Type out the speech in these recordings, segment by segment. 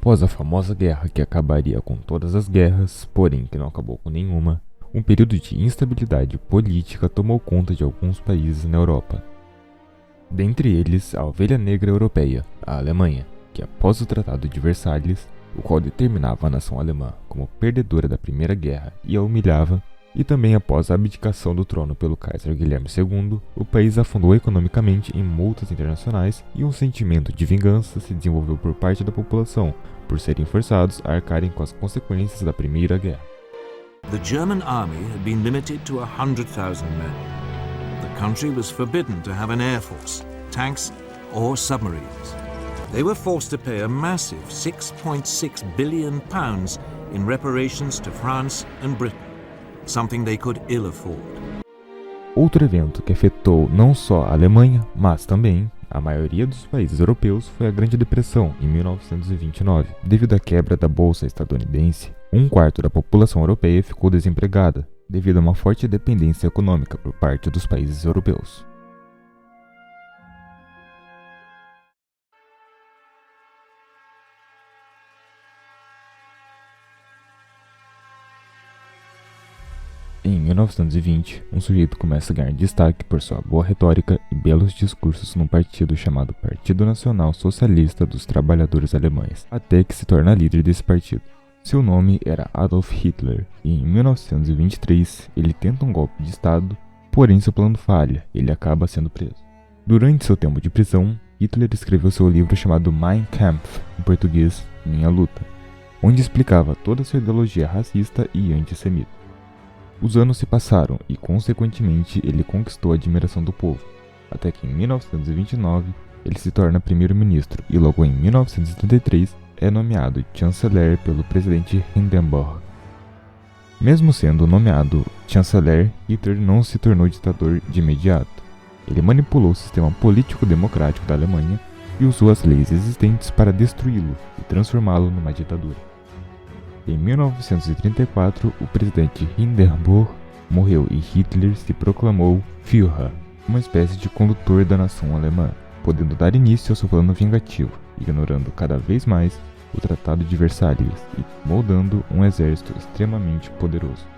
Após a famosa guerra que acabaria com todas as guerras, porém que não acabou com nenhuma, um período de instabilidade política tomou conta de alguns países na Europa. Dentre eles, a ovelha negra europeia, a Alemanha, que após o Tratado de Versalhes, o qual determinava a nação alemã como perdedora da Primeira Guerra e a humilhava, e também após a abdicação do trono pelo Kaiser Guilherme II, o país afundou economicamente em multas internacionais e um sentimento de vingança se desenvolveu por parte da população, por serem forçados a arcarem com as consequências da Primeira Guerra. The German army had been limited to 100,000 men. The country was forbidden to have an air force, tanks or submarines. They were forced to pay a massive £6.6 billion in reparations to France and Britain, something they could ill afford. Outro evento que afetou não só a Alemanha, mas também a maioria dos países europeus foi a Grande Depressão, em 1929. Devido à quebra da bolsa estadunidense, um quarto da população europeia ficou desempregada, devido a uma forte dependência econômica por parte dos países europeus. Em 1920, um sujeito começa a ganhar destaque por sua boa retórica e belos discursos num partido chamado Partido Nacional Socialista dos Trabalhadores Alemães, até que se torna líder desse partido. Seu nome era Adolf Hitler, e em 1923 ele tenta um golpe de Estado, porém seu plano falha e ele acaba sendo preso. Durante seu tempo de prisão, Hitler escreveu seu livro chamado Mein Kampf, em português, Minha Luta, onde explicava toda sua ideologia racista e antissemita. Os anos se passaram e, consequentemente, ele conquistou a admiração do povo, até que em 1929 ele se torna primeiro-ministro e logo em 1933 é nomeado chanceler pelo presidente Hindenburg. Mesmo sendo nomeado chanceler, Hitler não se tornou ditador de imediato. Ele manipulou o sistema político-democrático da Alemanha e usou as leis existentes para destruí-lo e transformá-lo numa ditadura. Em 1934, o presidente Hindenburg morreu e Hitler se proclamou Führer, uma espécie de condutor da nação alemã, podendo dar início ao seu plano vingativo, ignorando cada vez mais o Tratado de Versalhes e moldando um exército extremamente poderoso.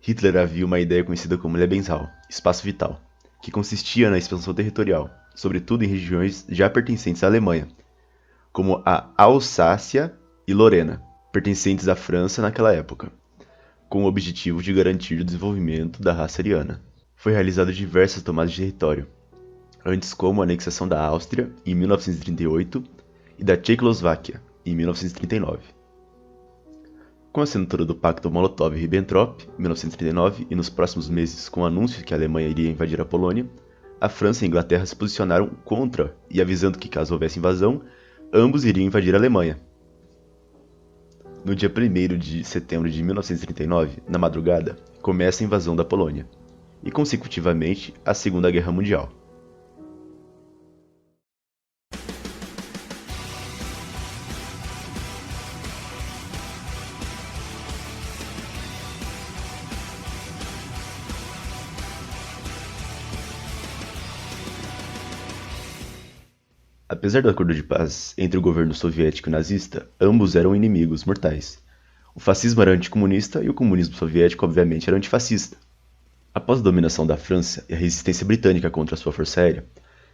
Hitler havia uma ideia conhecida como Lebensraum, espaço vital, que consistia na expansão territorial, sobretudo em regiões já pertencentes à Alemanha, como a Alsácia e Lorena, pertencentes à França naquela época, com o objetivo de garantir o desenvolvimento da raça ariana. Foi realizado diversas tomadas de território, antes como a anexação da Áustria, em 1938, e da Tchecoslováquia, em 1939. Com a assinatura do Pacto Molotov-Ribbentrop, em 1939, e nos próximos meses com o anúncio que a Alemanha iria invadir a Polônia, a França e a Inglaterra se posicionaram contra e avisando que caso houvesse invasão, ambos iriam invadir a Alemanha. No dia 1º de setembro de 1939, na madrugada, começa a invasão da Polônia, e consecutivamente a Segunda Guerra Mundial. Apesar do acordo de paz entre o governo soviético e nazista, ambos eram inimigos mortais. O fascismo era anticomunista e o comunismo soviético, obviamente, era antifascista. Após a dominação da França e a resistência britânica contra a sua força aérea,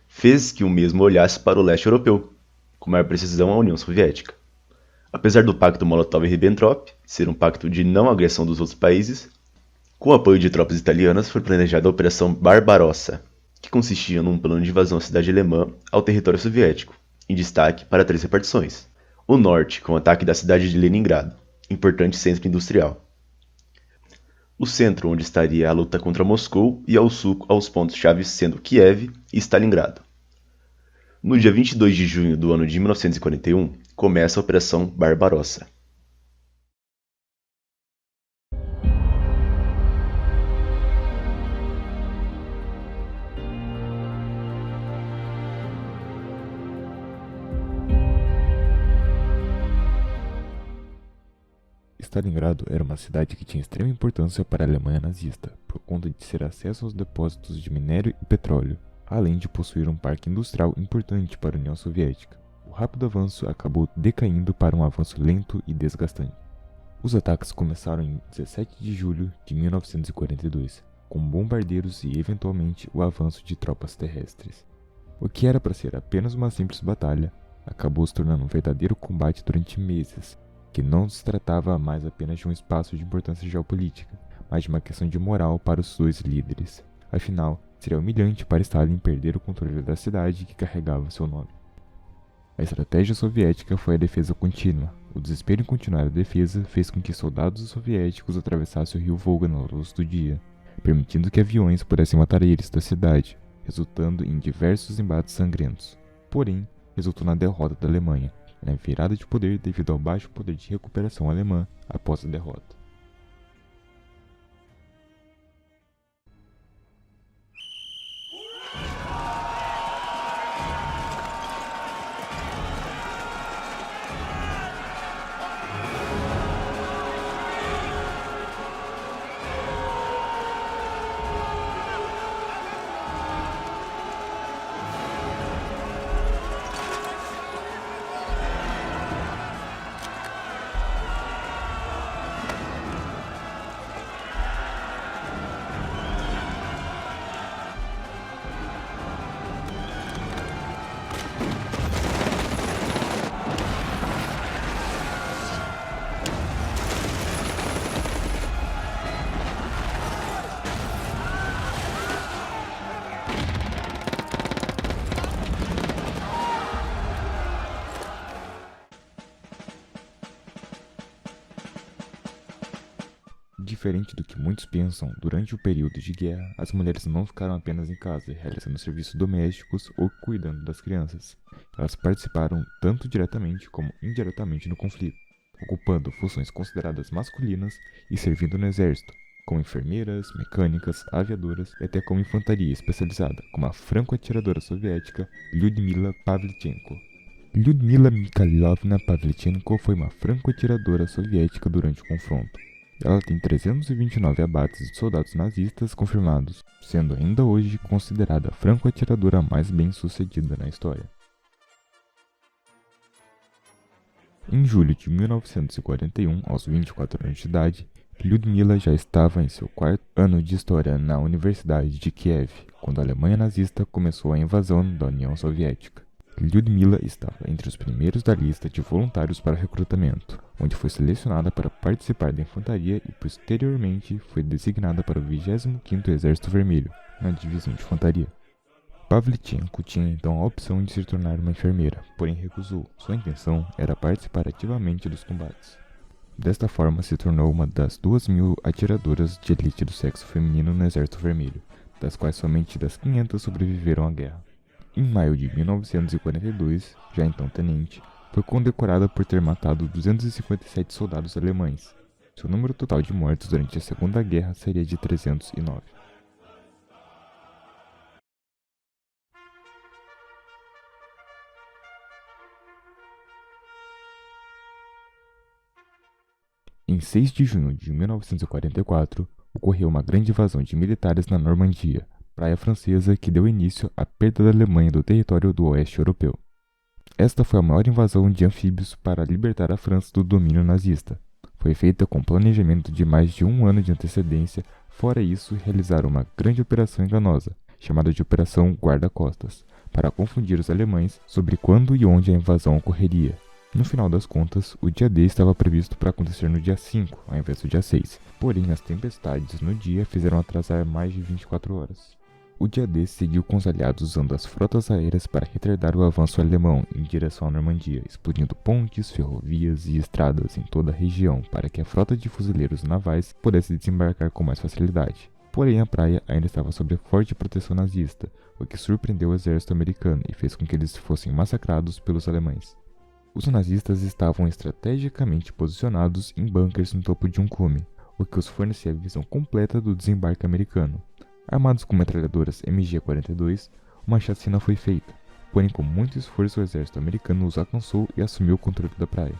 fez que o mesmo olhasse para o leste europeu, com maior precisão a União Soviética. Apesar do Pacto Molotov-Ribbentrop ser um pacto de não agressão dos outros países, com o apoio de tropas italianas foi planejada a Operação Barbarossa, que consistia num plano de invasão à cidade alemã ao território soviético, em destaque para 3 repartições. O norte, com o ataque da cidade de Leningrado, importante centro industrial. O centro, onde estaria a luta contra Moscou, e ao sul aos pontos-chave sendo Kiev e Stalingrado. No dia 22 de junho do ano de 1941, começa a Operação Barbarossa. Stalingrado era uma cidade que tinha extrema importância para a Alemanha nazista, por conta de ser acesso aos depósitos de minério e petróleo, além de possuir um parque industrial importante para a União Soviética. O rápido avanço acabou decaindo para um avanço lento e desgastante. Os ataques começaram em 17 de julho de 1942, com bombardeiros e eventualmente o avanço de tropas terrestres. O que era para ser apenas uma simples batalha, acabou se tornando um verdadeiro combate durante meses, que não se tratava mais apenas de um espaço de importância geopolítica, mas de uma questão de moral para os dois líderes. Afinal, seria humilhante para Stalin perder o controle da cidade que carregava seu nome. A estratégia soviética foi a defesa contínua. O desespero em continuar a defesa fez com que soldados soviéticos atravessassem o rio Volga na luz do dia, permitindo que aviões pudessem matar eles da cidade, resultando em diversos embates sangrentos. Porém, resultou na derrota da Alemanha, e na virada de poder devido ao baixo poder de recuperação alemã após a derrota. Diferente do que muitos pensam, durante o período de guerra, as mulheres não ficaram apenas em casa, realizando serviços domésticos ou cuidando das crianças. Elas participaram tanto diretamente como indiretamente no conflito, ocupando funções consideradas masculinas e servindo no exército, como enfermeiras, mecânicas, aviadoras e até como infantaria especializada, como a franco-atiradora soviética Lyudmila Pavlichenko. Lyudmila Mikhailovna Pavlichenko foi uma franco-atiradora soviética durante o confronto. Ela tem 329 abates de soldados nazistas confirmados, sendo ainda hoje considerada a franco-atiradora mais bem-sucedida na história. Em julho de 1941, aos 24 anos de idade, Lyudmila já estava em seu quarto ano de história na Universidade de Kiev, quando a Alemanha nazista começou a invasão da União Soviética. Lyudmila estava entre os primeiros da lista de voluntários para recrutamento, onde foi selecionada para participar da infantaria e posteriormente foi designada para o 25º Exército Vermelho, na divisão de infantaria. Pavlichenko tinha então a opção de se tornar uma enfermeira, porém recusou. Sua intenção era participar ativamente dos combates. Desta forma, se tornou uma das 2.000 atiradoras de elite do sexo feminino no Exército Vermelho, das quais somente das 500 sobreviveram à guerra. Em maio de 1942, já então tenente, foi condecorada por ter matado 257 soldados alemães. Seu número total de mortos durante a Segunda Guerra seria de 309. Em 6 de junho de 1944, ocorreu uma grande invasão de militares na Normandia, praia francesa que deu início à perda da Alemanha do território do oeste europeu. Esta foi a maior invasão de anfíbios para libertar a França do domínio nazista. Foi feita com planejamento de mais de um ano de antecedência, fora isso realizaram uma grande operação enganosa, chamada de Operação Guarda-Costas, para confundir os alemães sobre quando e onde a invasão ocorreria. No final das contas, o dia D estava previsto para acontecer no dia 5, ao invés do dia 6, porém as tempestades no dia fizeram atrasar mais de 24 horas. O dia D seguiu com os aliados usando as frotas aéreas para retardar o avanço alemão em direção à Normandia, explodindo pontes, ferrovias e estradas em toda a região para que a frota de fuzileiros navais pudesse desembarcar com mais facilidade. Porém, a praia ainda estava sob forte proteção nazista, o que surpreendeu o exército americano e fez com que eles fossem massacrados pelos alemães. Os nazistas estavam estrategicamente posicionados em bunkers no topo de um cume, o que os fornecia a visão completa do desembarque americano. Armados com metralhadoras MG-42, uma chacina foi feita, porém com muito esforço o exército americano os alcançou e assumiu o controle da praia.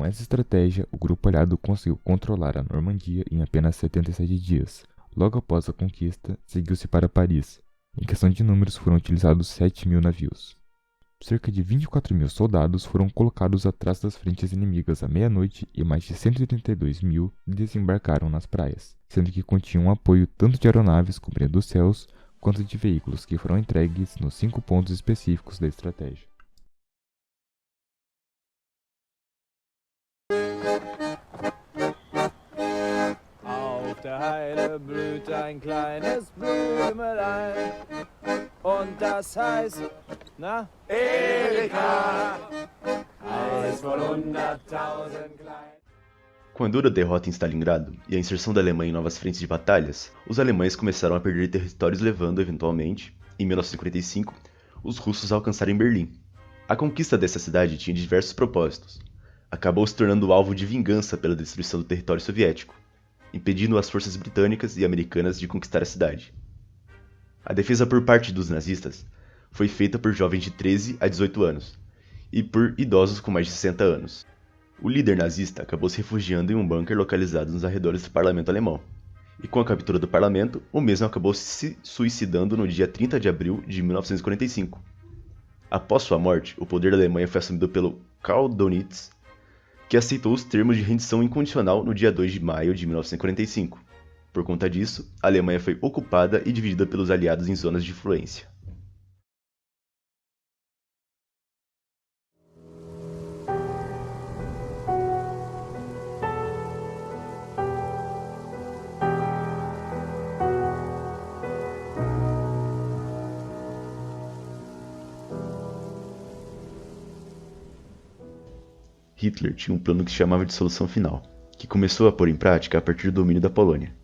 Com essa estratégia, o grupo aliado conseguiu controlar a Normandia em apenas 77 dias. Logo após a conquista, seguiu-se para Paris. Em questão de números, foram utilizados 7.000 navios. Cerca de 24.000 soldados foram colocados atrás das frentes inimigas à meia-noite e mais de 132.000 desembarcaram nas praias, sendo que continham apoio tanto de aeronaves cobrindo os céus, quanto de veículos que foram entregues nos 5 pontos específicos da estratégia. Auf der Heide blüht ein kleines Blümelein und das heißt, na? Erika, eins von 100.000 klein. Com a dura derrota em Stalingrado e a inserção da Alemanha em novas frentes de batalhas, os alemães começaram a perder territórios, levando, eventualmente, em 1945, os russos a alcançarem Berlim. A conquista dessa cidade tinha diversos propósitos. Acabou se tornando alvo de vingança pela destruição do território soviético, impedindo as forças britânicas e americanas de conquistar a cidade. A defesa por parte dos nazistas foi feita por jovens de 13 a 18 anos e por idosos com mais de 60 anos. O líder nazista acabou se refugiando em um bunker localizado nos arredores do parlamento alemão, e com a captura do parlamento, o mesmo acabou se suicidando no dia 30 de abril de 1945. Após sua morte, o poder da Alemanha foi assumido pelo Karl Dönitz, que aceitou os termos de rendição incondicional no dia 2 de maio de 1945. Por conta disso, a Alemanha foi ocupada e dividida pelos aliados em zonas de influência. Hitler tinha um plano que se chamava de Solução Final, que começou a pôr em prática a partir do domínio da Polônia.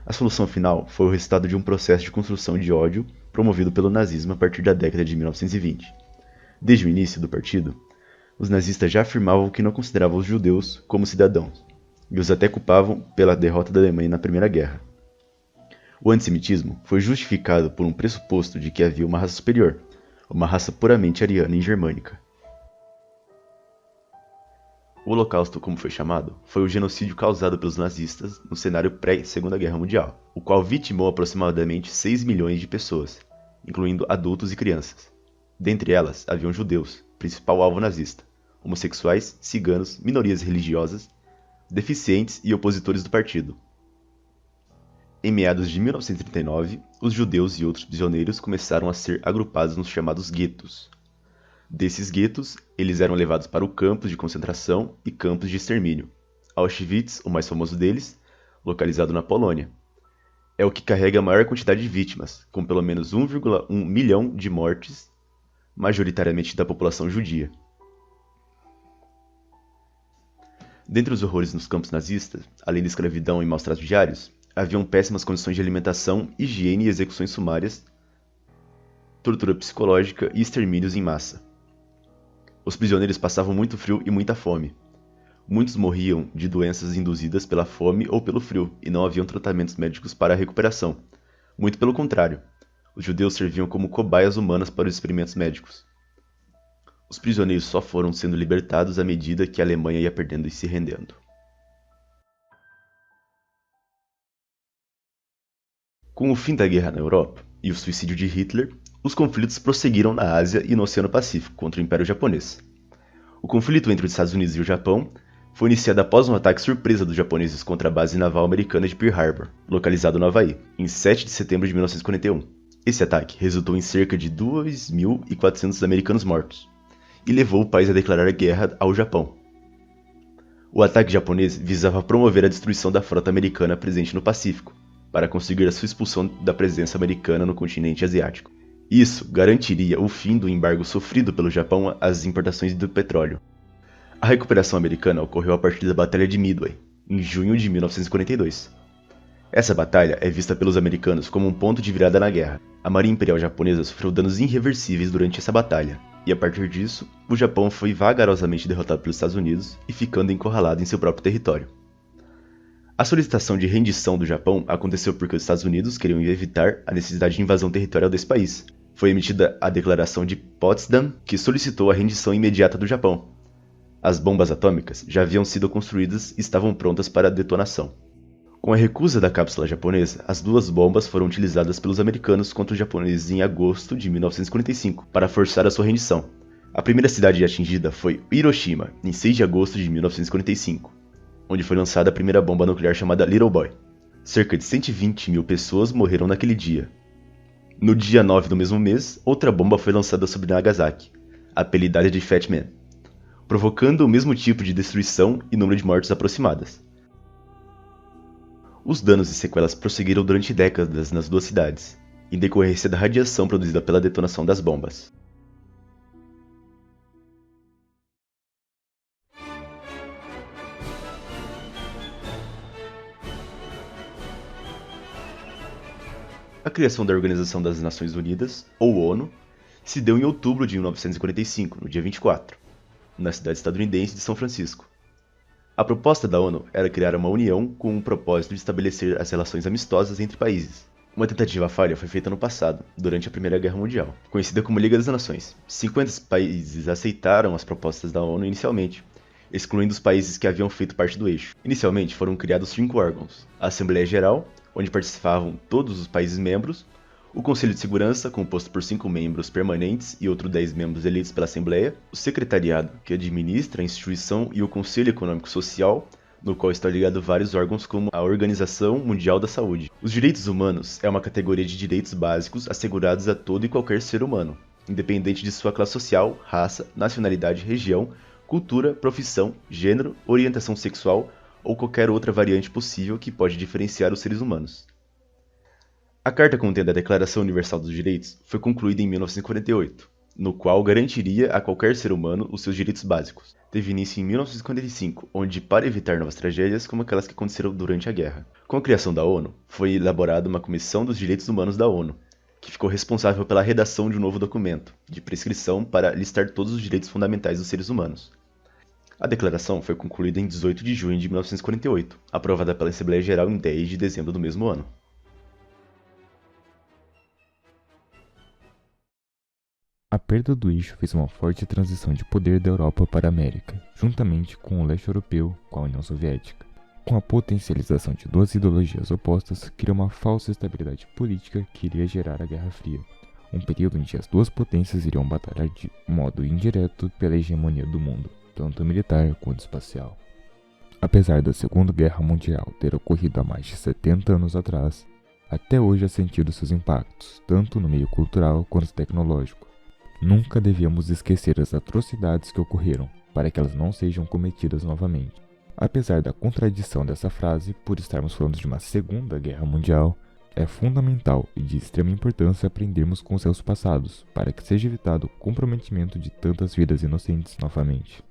A solução final foi o resultado de um processo de construção de ódio promovido pelo nazismo a partir da década de 1920. Desde o início do partido, os nazistas já afirmavam que não consideravam os judeus como cidadãos, e os até culpavam pela derrota da Alemanha na Primeira Guerra. O antissemitismo foi justificado por um pressuposto de que havia uma raça superior, uma raça puramente ariana e germânica. O Holocausto, como foi chamado, foi o genocídio causado pelos nazistas no cenário pré-Segunda Guerra Mundial, o qual vitimou aproximadamente 6 milhões de pessoas, incluindo adultos e crianças. Dentre elas, haviam judeus, principal alvo nazista, homossexuais, ciganos, minorias religiosas, deficientes e opositores do partido. Em meados de 1939, os judeus e outros prisioneiros começaram a ser agrupados nos chamados guetos. Desses guetos, eles eram levados para o campos de concentração e campos de extermínio. Auschwitz, o mais famoso deles, localizado na Polônia, é o que carrega a maior quantidade de vítimas, com pelo menos 1,1 milhão de mortes, majoritariamente da população judia. Dentre os horrores nos campos nazistas, além da escravidão e maus-tratos diários, haviam péssimas condições de alimentação, higiene e execuções sumárias, tortura psicológica e extermínios em massa. Os prisioneiros passavam muito frio e muita fome. Muitos morriam de doenças induzidas pela fome ou pelo frio, e não haviam tratamentos médicos para a recuperação. Muito pelo contrário, os judeus serviam como cobaias humanas para os experimentos médicos. Os prisioneiros só foram sendo libertados à medida que a Alemanha ia perdendo e se rendendo. Com o fim da guerra na Europa e o suicídio de Hitler, os conflitos prosseguiram na Ásia e no Oceano Pacífico contra o Império Japonês. O conflito entre os Estados Unidos e o Japão foi iniciado após um ataque surpresa dos japoneses contra a base naval americana de Pearl Harbor, localizado no Havaí, em 7 de setembro de 1941. Esse ataque resultou em cerca de 2.400 americanos mortos e levou o país a declarar guerra ao Japão. O ataque japonês visava promover a destruição da frota americana presente no Pacífico, para conseguir a sua expulsão da presença americana no continente asiático. Isso garantiria o fim do embargo sofrido pelo Japão às importações do petróleo. A recuperação americana ocorreu a partir da Batalha de Midway, em junho de 1942. Essa batalha é vista pelos americanos como um ponto de virada na guerra. A Marinha Imperial Japonesa sofreu danos irreversíveis durante essa batalha, e a partir disso, o Japão foi vagarosamente derrotado pelos Estados Unidos e ficando encurralado em seu próprio território. A solicitação de rendição do Japão aconteceu porque os Estados Unidos queriam evitar a necessidade de invasão territorial desse país. Foi emitida a Declaração de Potsdam, que solicitou a rendição imediata do Japão. As bombas atômicas já haviam sido construídas e estavam prontas para a detonação. Com a recusa da cápsula japonesa, as duas bombas foram utilizadas pelos americanos contra os japoneses em agosto de 1945 para forçar a sua rendição. A primeira cidade atingida foi Hiroshima, em 6 de agosto de 1945, onde foi lançada a primeira bomba nuclear chamada Little Boy. Cerca de 120 mil pessoas morreram naquele dia. No dia 9 do mesmo mês, outra bomba foi lançada sobre Nagasaki, apelidada de Fat Man, provocando o mesmo tipo de destruição e número de mortes aproximadas. Os danos e sequelas prosseguiram durante décadas nas duas cidades, em decorrência da radiação produzida pela detonação das bombas. A criação da Organização das Nações Unidas, ou ONU, se deu em outubro de 1945, no dia 24, na cidade estadunidense de São Francisco. A proposta da ONU era criar uma união com o propósito de estabelecer as relações amistosas entre países. Uma tentativa falha foi feita no passado, durante a Primeira Guerra Mundial, conhecida como Liga das Nações. 50 países aceitaram as propostas da ONU inicialmente, excluindo os países que haviam feito parte do eixo. Inicialmente foram criados 5 órgãos: a Assembleia Geral, onde participavam todos os países membros, o Conselho de Segurança, composto por 5 membros permanentes e outros 10 membros eleitos pela Assembleia, o Secretariado, que administra a instituição, e o Conselho Econômico Social, no qual está ligado vários órgãos como a Organização Mundial da Saúde. Os direitos humanos é uma categoria de direitos básicos assegurados a todo e qualquer ser humano, independente de sua classe social, raça, nacionalidade, região, cultura, profissão, gênero, orientação sexual ou qualquer outra variante possível que pode diferenciar os seres humanos. A Carta contendo a Declaração Universal dos Direitos foi concluída em 1948, no qual garantiria a qualquer ser humano os seus direitos básicos. Teve início em 1945, onde, para evitar novas tragédias como aquelas que aconteceram durante a guerra. Com a criação da ONU, foi elaborada uma Comissão dos Direitos Humanos da ONU, que ficou responsável pela redação de um novo documento, de prescrição para listar todos os direitos fundamentais dos seres humanos. A declaração foi concluída em 18 de junho de 1948, aprovada pela Assembleia Geral em 10 de dezembro do mesmo ano. A perda do eixo fez uma forte transição de poder da Europa para a América, juntamente com o leste europeu, com a União Soviética. Com a potencialização de duas ideologias opostas, criou uma falsa estabilidade política que iria gerar a Guerra Fria, um período em que as duas potências iriam batalhar de modo indireto pela hegemonia do mundo, tanto militar quanto espacial. Apesar da Segunda Guerra Mundial ter ocorrido há mais de 70 anos atrás, até hoje há sentido seus impactos, tanto no meio cultural quanto tecnológico. Nunca devíamos esquecer as atrocidades que ocorreram, para que elas não sejam cometidas novamente. Apesar da contradição dessa frase, por estarmos falando de uma Segunda Guerra Mundial, é fundamental e de extrema importância aprendermos com seus passados, para que seja evitado o comprometimento de tantas vidas inocentes novamente.